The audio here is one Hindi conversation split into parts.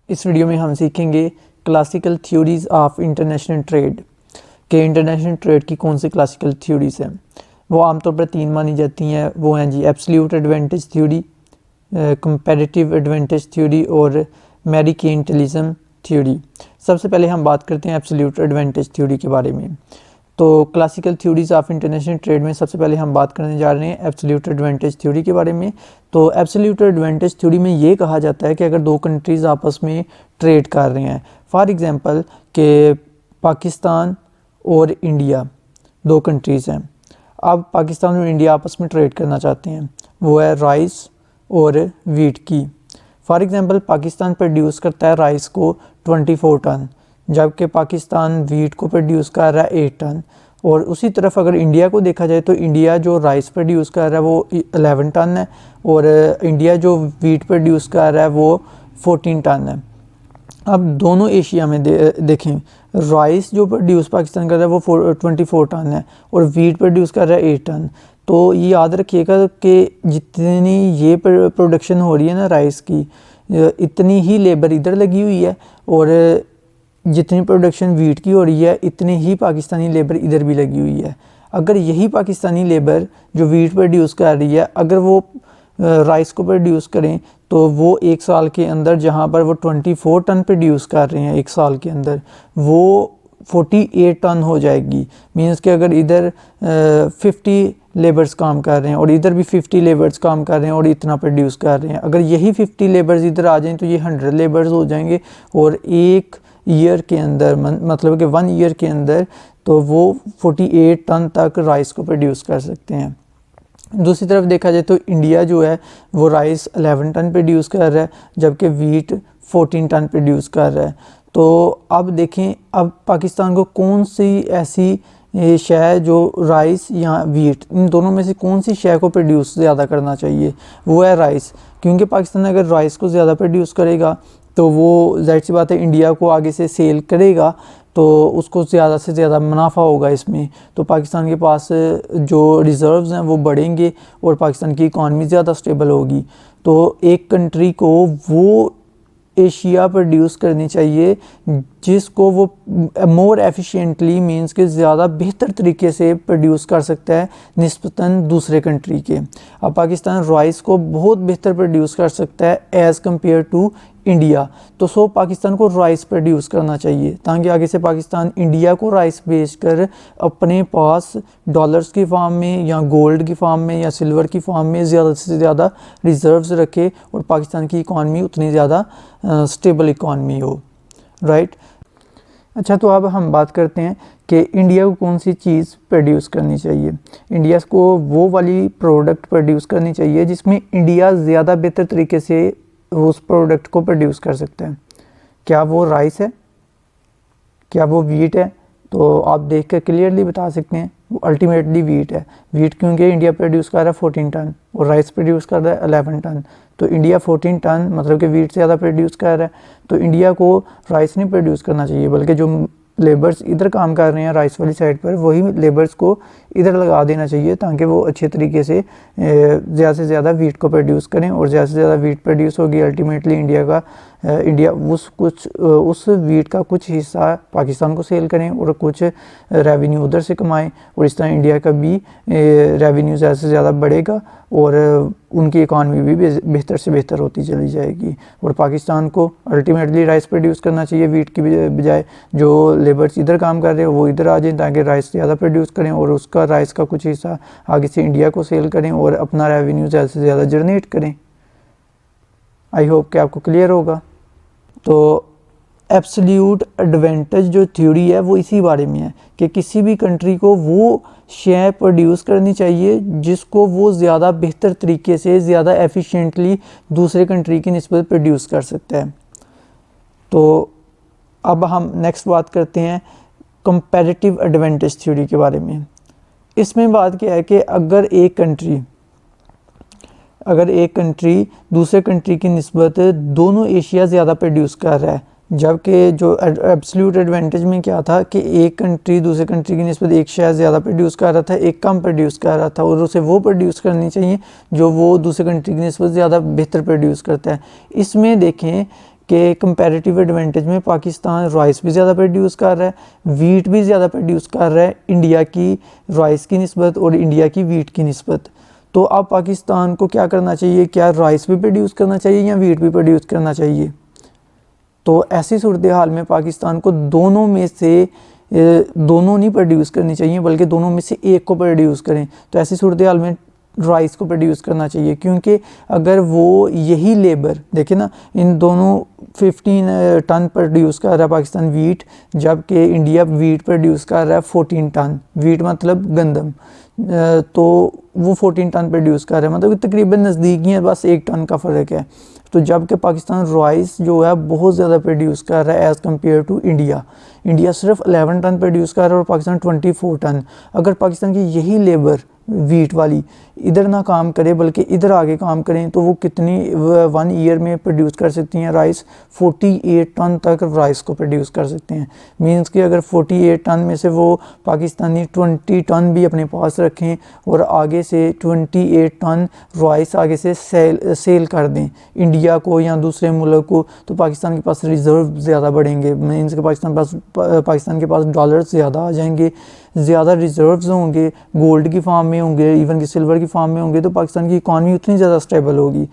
इस वीडियो में हम सीखेंगे classical theories of international trade के इंटरनेशनल ट्रेड की कौन सी क्लासिकल थ्योरीज़ हैं। वो आमतौर पर तीन मानी जाती हैं। वो हैं जी absolute advantage theory, comparative advantage theory और मेरिकेंटलिज्म थ्योरी। सबसे पहले हम बात करते हैं एब्सोल्यूट एडवांटेज थ्योरी के बारे में। तो classical theories of international trade में सबसे पहले हम बात करने जा रहे हैं एब्सोल्यूट एडवांटेज थ्योरी के बारे में। तो एब्सोल्यूट एडवांटेज थ्योरी में ये कहा जाता है कि अगर दो कंट्रीज़ आपस में ट्रेड कर रहे हैं, फॉर एग्जांपल कि पाकिस्तान और इंडिया दो कंट्रीज़ हैं। अब पाकिस्तान और इंडिया आपस में ट्रेड करना चाहते हैं, वो है राइस और वीट की। फॉर एग्जांपल पाकिस्तान प्रोड्यूस करता है राइस को 24 टन, जबकि पाकिस्तान वीट को प्रोड्यूस कर रहा है 8 टन। और उसी तरफ अगर इंडिया को देखा जाए तो इंडिया जो राइस प्रोड्यूस कर रहा है वो 11 टन है और इंडिया जो वीट प्रोड्यूस कर रहा है वो 14 टन है। अब दोनों एशिया में देखें, राइस जो प्रोड्यूस पाकिस्तान कर रहा है वो 24 टन है और वीट प्रोड्यूस कर रहा है 8 टन। तो ये याद रखिएगा कि जितनी ये प्रोडक्शन हो रही है ना राइस की, इतनी ही लेबर इधर लगी हुई है और जितनी प्रोडक्शन वीट की हो रही है इतनी ही पाकिस्तानी लेबर इधर भी लगी हुई है। अगर यही पाकिस्तानी लेबर जो वीट प्रोड्यूस कर रही है अगर वो राइस को प्रोड्यूस करें तो वो एक साल के अंदर जहाँ पर वो 24 टन प्रोड्यूस कर रहे हैं एक साल के अंदर, वो 48 टन हो जाएगी। मीन्स कि अगर इधर 50 लेबर्स काम कर रहे हैं और इधर भी 50 लेबर्स काम कर रहे हैं और इतना प्रोड्यूस कर रहे हैं, अगर यही 50 लेबर्स इधर आ जाएं तो ये 100 लेबर्स हो जाएंगे और एक ईयर के अंदर मतलब कि 1 ईयर के अंदर तो वो 48 टन तक राइस को प्रोड्यूस कर सकते हैं। दूसरी तरफ देखा जाए तो इंडिया जो है वो राइस 11 टन प्रोड्यूस कर रहा है जबकि वीट 14 टन प्रोड्यूस कर रहा है। तो अब देखें, अब पाकिस्तान को कौन सी ऐसी शय जो राइस या वीट इन दोनों में से कौन सी शय को प्रोड्यूस ज़्यादा करना चाहिए, वो है राइस। क्योंकि पाकिस्तान अगर राइस को ज़्यादा प्रोड्यूस करेगा तो वो ज़ाहिर सी बात है इंडिया को आगे से सेल करेगा तो उसको ज़्यादा से ज़्यादा मुनाफा होगा इसमें। तो पाकिस्तान के पास जो रिज़र्व्स हैं वो बढ़ेंगे और पाकिस्तान की इकॉनमी ज़्यादा स्टेबल होगी। तो एक कंट्री को वो एशिया प्रोड्यूस करनी चाहिए जिसको वो मोर एफिशिएंटली मींस के ज़्यादा बेहतर तरीके से प्रोड्यूस कर सकता है निस्बतन दूसरे कंट्री के। अब पाकिस्तान राइस को बहुत बेहतर प्रोड्यूस कर सकता है एज़ कम्पेयर टू इंडिया। तो सो पाकिस्तान को राइस प्रोड्यूस करना चाहिए ताकि आगे से पाकिस्तान इंडिया को राइस बेचकर अपने पास डॉलर्स की फॉर्म में या गोल्ड की फॉर्म में या सिल्वर की फॉर्म में ज़्यादा से ज़्यादा रिज़र्व्स रखे और पाकिस्तान की इकॉनमी उतनी ज़्यादा स्टेबल इकॉनमी हो। राइट। अच्छा, तो अब हम बात करते हैं कि इंडिया को कौन सी चीज़ प्रोड्यूस करनी चाहिए। इंडिया को वो वाली प्रोडक्ट प्रोड्यूस करनी चाहिए जिसमें इंडिया ज़्यादा बेहतर तरीके से उस प्रोडक्ट को प्रोड्यूस कर सकते हैं। क्या वो राइस है, क्या वो वीट है? तो आप देख कर क्लियरली बता सकते हैं वो अल्टीमेटली वीट है। वीट क्योंकि इंडिया प्रोड्यूस कर रहा है 14 टन और राइस प्रोड्यूस कर रहा है 11 टन। तो इंडिया 14 टन मतलब कि वीट से ज़्यादा प्रोड्यूस कर रहा है। तो इंडिया को राइस नहीं प्रोड्यूस करना चाहिए बल्कि जो लेबर्स इधर काम कर रहे हैं राइस वाली साइड पर वही लेबर्स को इधर लगा देना चाहिए ताकि वो अच्छे तरीके से ज़्यादा से ज़्यादा वीट को प्रोड्यूस करें और ज़्यादा से ज़्यादा वीट प्रोड्यूस होगी अल्टीमेटली इंडिया उस वीट का कुछ हिस्सा पाकिस्तान को सेल करें और कुछ रेवेन्यू उधर से कमाएं और इस तरह इंडिया का भी रेवेन्यू ज़्यादा से ज़्यादा बढ़ेगा और उनकी इकॉनमी भी बेहतर से बेहतर होती चली जाएगी। और पाकिस्तान को अल्टीमेटली राइस प्रोड्यूस करना चाहिए वीट की बजाय। जो लेबर्स इधर काम कर रहे हैं वो इधर आ जाएं ताकि राइस ज़्यादा प्रोड्यूस करें और उसका राइस का कुछ हिस्सा आगे से इंडिया को सेल करें और अपना रेवेन्यू ज़्यादा से ज़्यादा जनरेट करें। आई होप कि आपको क्लियर होगा। तो एब्सोल्यूट एडवांटेज जो थ्योरी है वो इसी बारे में है कि किसी भी कंट्री को वो शय प्रोड्यूस करनी चाहिए जिसको वो ज़्यादा बेहतर तरीके से ज़्यादा एफिशिएंटली दूसरे कंट्री की निस्बत प्रोड्यूस कर सकता है। तो अब हम नेक्स्ट बात करते हैं कंपैरेटिव एडवांटेज थ्योरी के बारे में। इसमें बात क्या है कि अगर एक कंट्री दूसरे कंट्री की निस्बत दोनों एशिया ज़्यादा प्रोड्यूस कर रहा है, जबकि जो एब्सोल्यूट एडवांटेज में क्या था कि एक कंट्री दूसरे कंट्री की निस्बत एक शेयर ज़्यादा प्रोड्यूस कर रहा था, एक कम प्रोड्यूस कर रहा था और उसे वो प्रोड्यूस करनी चाहिए जो वो दूसरे कंट्री की निस्बत ज़्यादा बेहतर प्रोड्यूस करता है। इसमें देखें कि कंपैरेटिव एडवांटेज में पाकिस्तान राइस भी ज़्यादा प्रोड्यूस कर रहा है, वीट भी ज़्यादा प्रोड्यूस कर रहा है इंडिया की राइस की निस्बत और इंडिया की वीट की निस्बत। तो अब पाकिस्तान को क्या करना चाहिए, क्या राइस भी प्रोड्यूस करना चाहिए या वीट भी प्रोड्यूस करना चाहिए? तो ऐसी सूरत हाल में पाकिस्तान को दोनों में से दोनों नहीं प्रोड्यूस करनी चाहिए, बल्कि दोनों में से एक को प्रोड्यूस करें। तो ऐसी सूरत हाल में राइस को प्रोड्यूस करना चाहिए, क्योंकि अगर वो यही लेबर देखे ना, इन दोनों 15 टन प्रोड्यूस कर रहा है पाकिस्तान वीट, जबकि इंडिया वीट प्रोड्यूस कर रहा है 14 टन। वीट मतलब गंदम, तो वो 14 टन प्रोड्यूस कर रहा है, मतलब तकरीबन नज़दीकी है, बस 1 टन का फ़र्क है। तो जबकि पाकिस्तान राइस जो है बहुत ज़्यादा प्रोड्यूस कर रहा है as compared to India. India सिर्फ 11 टन प्रोड्यूस कर रहा है और पाकिस्तान 24 टन। अगर पाकिस्तान की यही लेबर वीट वाली इधर ना काम करे बल्कि इधर आगे काम करें, तो वो कितनी 1 ईयर में प्रोड्यूस कर सकती हैं राइस, 48 टन तक राइस को प्रोड्यूस कर सकते हैं। मींस कि अगर 48 टन में से वो पाकिस्तानी 20 टन भी अपने पास रखें और आगे से 28 टन राइस आगे से सेल कर दें इंडिया को या दूसरे मुल्क को, तो पाकिस्तान के पास रिज़र्व ज़्यादा बढ़ेंगे। मींस कि पाकिस्तान के पास डॉलर्स ज़्यादा आ जाएंगे, ज़्यादा रिज़र्व्स होंगे, गोल्ड की फार्म में होंगे, इवन कि सिल्वर की फार्म में होंगे, तो पाकिस्तान की इकॉनमी उतनी ज़्यादा स्टेबल होगी।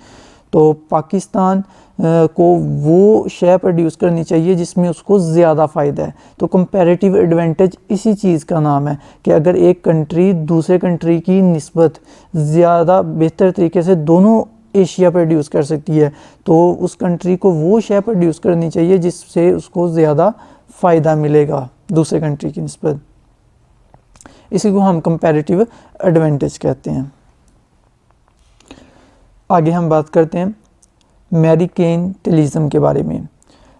तो पाकिस्तान को वो शय प्रोड्यूस करनी चाहिए जिसमें उसको ज़्यादा फ़ायदा है। तो कंपैरेटिव एडवांटेज इसी चीज़ का नाम है कि अगर एक कंट्री दूसरे कंट्री की निस्बत ज़्यादा बेहतर तरीके से दोनों एशिया प्रोड्यूस कर सकती है, तो उस कंट्री को वो शय प्रोड्यूस करनी चाहिए जिससे उसको ज़्यादा फ़ायदा मिलेगा दूसरे कंट्री की निस्बत। इसी को हम कंपैरेटिव एडवांटेज कहते हैं। आगे हम बात करते हैं मेरिकेंटलिज्म के बारे में।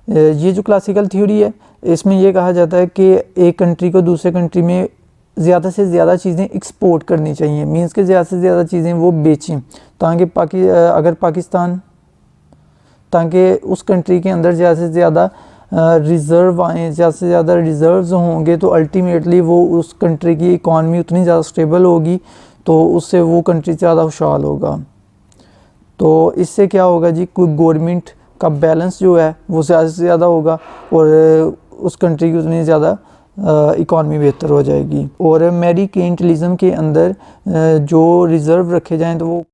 ये जो क्लासिकल थ्योरी है, इसमें यह कहा जाता है कि एक कंट्री को दूसरे कंट्री में ज़्यादा से ज़्यादा चीज़ें एक्सपोर्ट करनी चाहिए। मींस के ज़्यादा से ज़्यादा चीज़ें वो बेचें, ताकि उस कंट्री के अंदर ज़्यादा से ज़्यादा रिज़र्व आएँ, ज़्यादा से ज़्यादा रिज़र्व्स होंगे, तो अल्टीमेटली वो उस कंट्री की इकॉनमी उतनी ज़्यादा स्टेबल होगी, तो उससे वो कंट्री ज़्यादा खुशहाल होगा। तो इससे क्या होगा जी, कोई गवर्नमेंट का बैलेंस जो है वो ज़्यादा से ज़्यादा होगा और उस कंट्री की उतनी ज़्यादा इकॉनमी बेहतर हो जाएगी। और मेरिकेंटलिज्म के अंदर जो रिज़र्व रखे जाएँ तो वो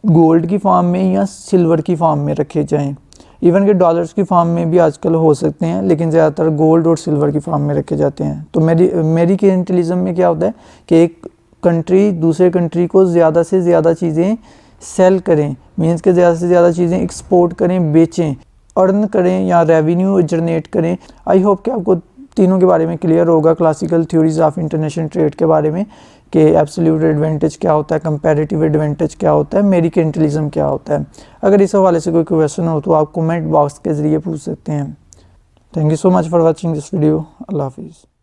गोल्ड की फॉर्म में या सिल्वर की फॉर्म में रखे जाएँ। इवन के डॉलर्स की फॉर्म में भी आजकल हो सकते हैं, लेकिन ज़्यादातर गोल्ड और सिल्वर की फॉर्म में रखे जाते हैं। तो मेरिकेंटलिज्म में क्या होता है कि एक कंट्री दूसरे कंट्री को ज़्यादा से ज़्यादा चीज़ें सेल करें, मींस के ज़्यादा से ज़्यादा चीज़ें एक्सपोर्ट करें, बेचें, अर्न करें या रेवेन्यू जनरेट करें। आई होप कि आपको तीनों के बारे में क्लियर होगा, classical theories of international trade के बारे में, कि एब्सोल्यूट एडवांटेज क्या होता है, कंपैरेटिव एडवांटेज क्या होता है, मेरिकेंटलिज्म क्या होता है। अगर इस हवाले से कोई क्वेश्चन हो तो आप कमेंट बॉक्स के ज़रिए पूछ सकते हैं। Thank you so much for watching this video. अल्लाह हाफिज़।